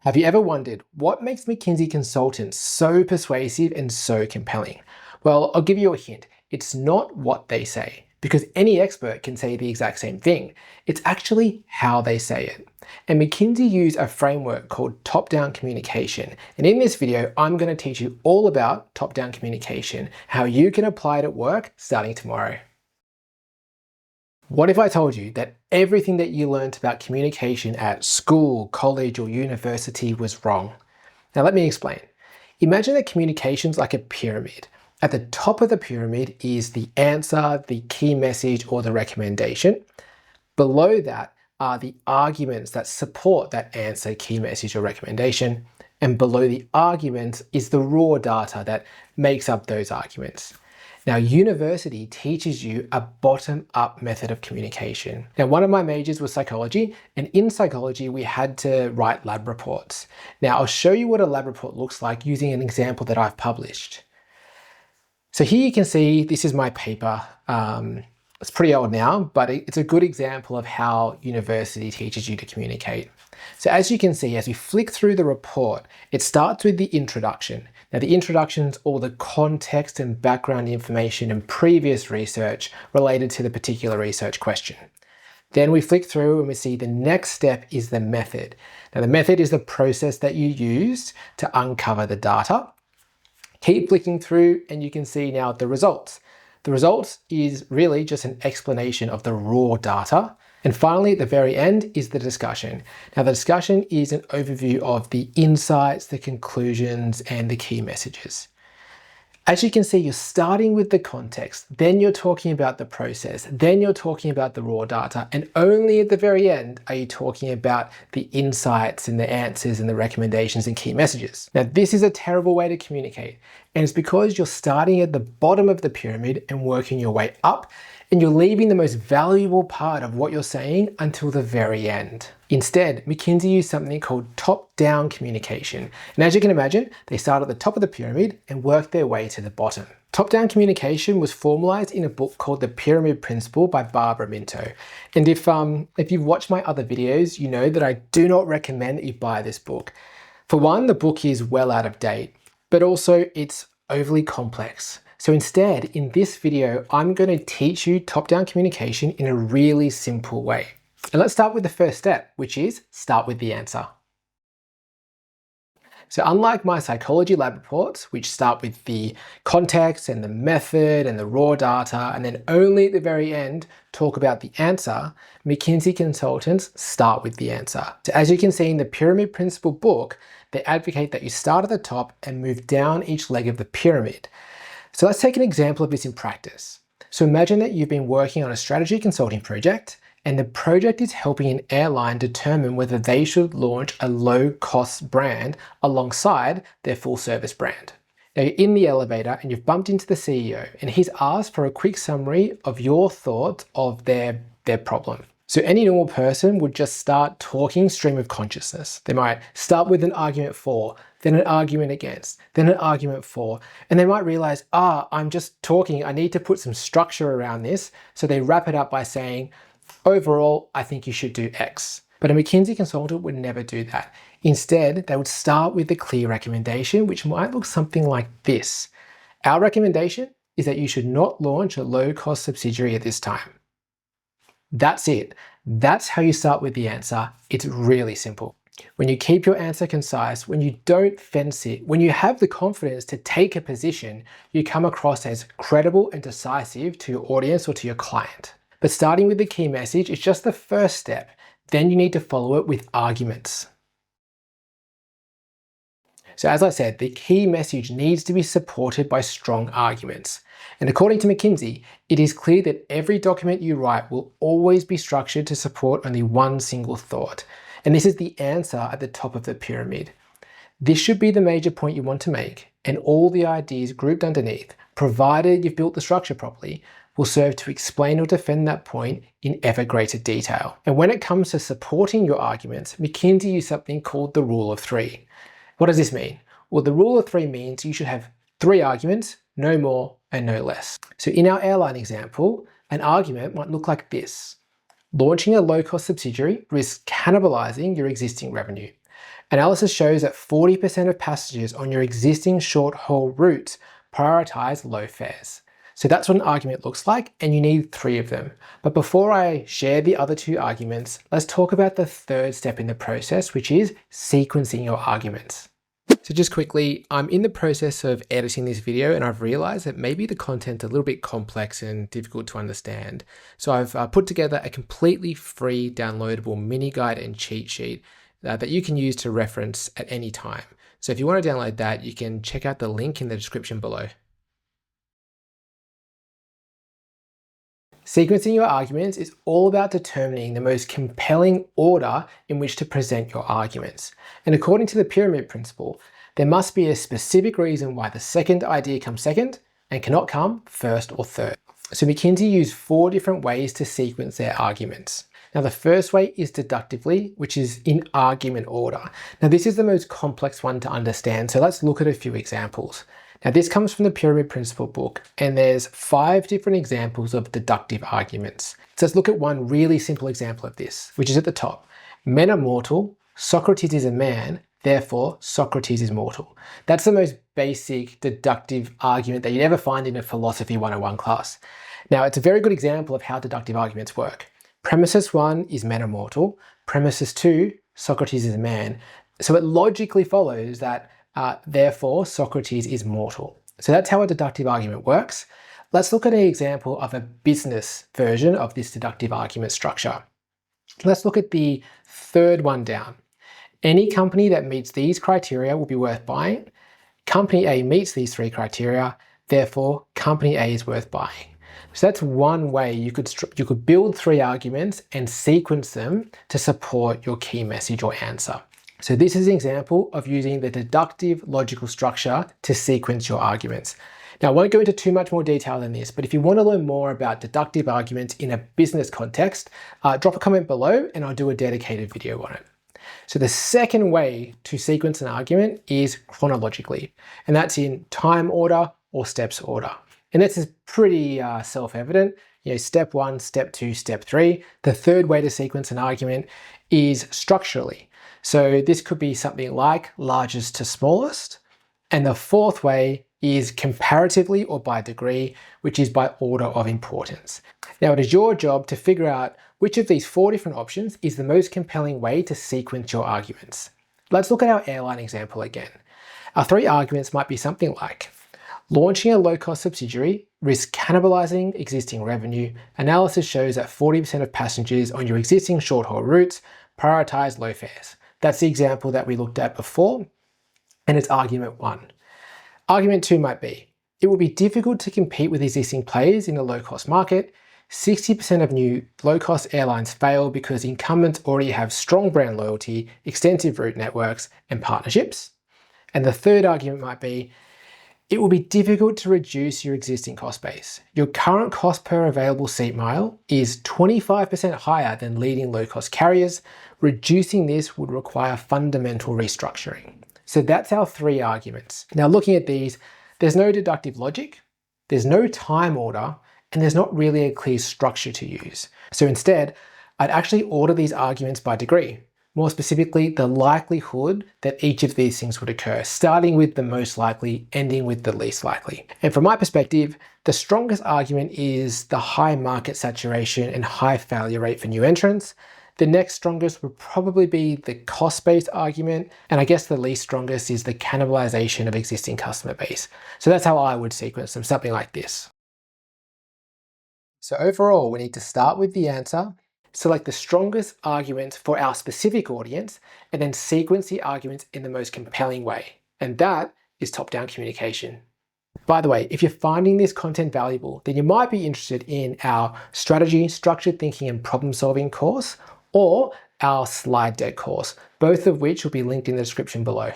Have you ever wondered what makes McKinsey consultants so persuasive and so compelling? Well, I'll give you a hint. It's not what they say, because any expert can say the exact same thing. It's actually how they say it. And McKinsey use a framework called top-down communication. And in this video, I'm going to teach you all about top-down communication, how you can apply it at work starting tomorrow. What if I told you that everything that you learned about communication at school, college, or university was wrong? Now let me explain. Imagine that communication's like a pyramid. At the top of the pyramid is the answer, the key message, or the recommendation. Below that are the arguments that support that answer, key message, or recommendation. And below the arguments is the raw data that makes up those arguments. Now, university teaches you a bottom-up method of communication. Now, one of my majors was psychology, and in psychology, we had to write lab reports. Now, I'll show you what a lab report looks like using an example that I've published. So here you can see, this is my paper. It's pretty old now, but it's a good example of how university teaches you to communicate. So as you can see, as we flick through the report, it starts with the introduction. Now the introduction is all the context and background information and previous research related to the particular research question. Then we flick through and we see the next step is the method. Now the method is the process that you used to uncover the data. Keep flicking through and you can see now the results. The results is really just an explanation of the raw data. And finally, at the very end is the discussion. Now, the discussion is an overview of the insights, the conclusions, and the key messages. As you can see, you're starting with the context, then you're talking about the process, then you're talking about the raw data, and only at the very end are you talking about the insights and the answers and the recommendations and key messages. Now, this is a terrible way to communicate, and it's because you're starting at the bottom of the pyramid and working your way up, and you're leaving the most valuable part of what you're saying until the very end. Instead, McKinsey used something called top-down communication. And as you can imagine, they start at the top of the pyramid and work their way to the bottom. Top-down communication was formalized in a book called The Pyramid Principle by Barbara Minto. And if you've watched my other videos, you know that I do not recommend that you buy this book. For one, the book is well out of date, but also it's overly complex. So instead, in this video, I'm going to teach you top-down communication in a really simple way. And let's start with the first step, which is start with the answer. So unlike my psychology lab reports, which start with the context and the method and the raw data, and then only at the very end talk about the answer, McKinsey consultants start with the answer. So as you can see in the Pyramid Principle book, they advocate that you start at the top and move down each leg of the pyramid. So let's take an example of this in practice. So imagine that you've been working on a strategy consulting project, and the project is helping an airline determine whether they should launch a low-cost brand alongside their full-service brand. Now you're in the elevator and you've bumped into the CEO, and he's asked for a quick summary of your thoughts of their problem. So any normal person would just start talking stream of consciousness. They might start with an argument for, then an argument against, then an argument for, and they might realize, I'm just talking, I need to put some structure around this. So they wrap it up by saying, overall, I think you should do X. But a McKinsey consultant would never do that. Instead, they would start with the clear recommendation, which might look something like this. Our recommendation is that you should not launch a low-cost subsidiary at this time. That's it. That's how you start with the answer. It's really simple. When you keep your answer concise, when you don't fence it, when you have the confidence to take a position, you come across as credible and decisive to your audience or to your client. But starting with the key message is just the first step. Then you need to follow it with arguments. So as I said, the key message needs to be supported by strong arguments. And according to McKinsey, it is clear that every document you write will always be structured to support only one single thought. And this is the answer at the top of the pyramid. This should be the major point you want to make, and all the ideas grouped underneath, provided you've built the structure properly, will serve to explain or defend that point in ever greater detail. And when it comes to supporting your arguments, McKinsey used something called the Rule of Three. What does this mean? Well, the Rule of Three means you should have 3 arguments, no more and no less. So in our airline example, an argument might look like this. Launching a low-cost subsidiary risks cannibalizing your existing revenue. Analysis shows that 40% of passengers on your existing short-haul routes prioritize low fares. So that's what an argument looks like, and you need 3 of them. But before I share the other 2 arguments, let's talk about the third step in the process, which is sequencing your arguments. So just quickly, I'm in the process of editing this video and I've realized that maybe the content's a little bit complex and difficult to understand. So I've put together a completely free downloadable mini guide and cheat sheet that you can use to reference at any time. So if you want to download that, you can check out the link in the description below. Sequencing your arguments is all about determining the most compelling order in which to present your arguments. And according to the pyramid principle, there must be a specific reason why the second idea comes second and cannot come first or third. So McKinsey used 4 different ways to sequence their arguments. Now the first way is deductively, which is in argument order. Now this is the most complex one to understand, so let's look at a few examples. Now this comes from the Pyramid Principle book, and there's 5 different examples of deductive arguments. So let's look at one really simple example of this, which is at the top. Men are mortal, Socrates is a man, therefore Socrates is mortal. That's the most basic deductive argument that you'd ever find in a philosophy 101 class. Now it's a very good example of how deductive arguments work. Premises 1 is men are mortal, premises 2, Socrates is a man. So it logically follows that therefore Socrates is mortal. So that's how a deductive argument works. Let's look at an example of a business version of this deductive argument structure. Let's look at the third one down. Any company that meets these criteria will be worth buying. Company A meets these 3 criteria, therefore company A is worth buying. So that's one way you could build 3 arguments and sequence them to support your key message or answer. So this is an example of using the deductive logical structure to sequence your arguments. Now I won't go into too much more detail than this, but if you want to learn more about deductive arguments in a business context, drop a comment below and I'll do a dedicated video on it. So the second way to sequence an argument is chronologically, and that's in time order or steps order. And this is pretty self-evident. Step 1, step 2, step 3. The third way to sequence an argument is structurally. So this could be something like largest to smallest. And the fourth way is comparatively or by degree, which is by order of importance. Now it is your job to figure out which of these 4 different options is the most compelling way to sequence your arguments. Let's look at our airline example again. Our 3 arguments might be something like: launching a low-cost subsidiary risks cannibalizing existing revenue. Analysis shows that 40% of passengers on your existing short-haul routes prioritize low fares. That's the example that we looked at before, and it's argument 1. Argument 2 might be: it will be difficult to compete with existing players in a low-cost market. 60% of new low-cost airlines fail because incumbents already have strong brand loyalty, extensive route networks, and partnerships. And the third argument might be: it will be difficult to reduce your existing cost base. Your current cost per available seat mile is 25% higher than leading low-cost carriers. Reducing this would require fundamental restructuring. So that's our 3 arguments. Now looking at these, there's no deductive logic, there's no time order, and there's not really a clear structure to use. So instead, I'd actually order these arguments by degree. More specifically, the likelihood that each of these things would occur, starting with the most likely, ending with the least likely. And from my perspective, the strongest argument is the high market saturation and high failure rate for new entrants. The next strongest would probably be the cost-based argument, and I guess the least strongest is the cannibalization of existing customer base. So that's how I would sequence them, something like this. So overall, we need to start with the answer, select the strongest arguments for our specific audience, and then sequence the arguments in the most compelling way. And that is top-down communication. By the way, if you're finding this content valuable, then you might be interested in our strategy, structured thinking, and problem-solving course, or our slide deck course, both of which will be linked in the description below.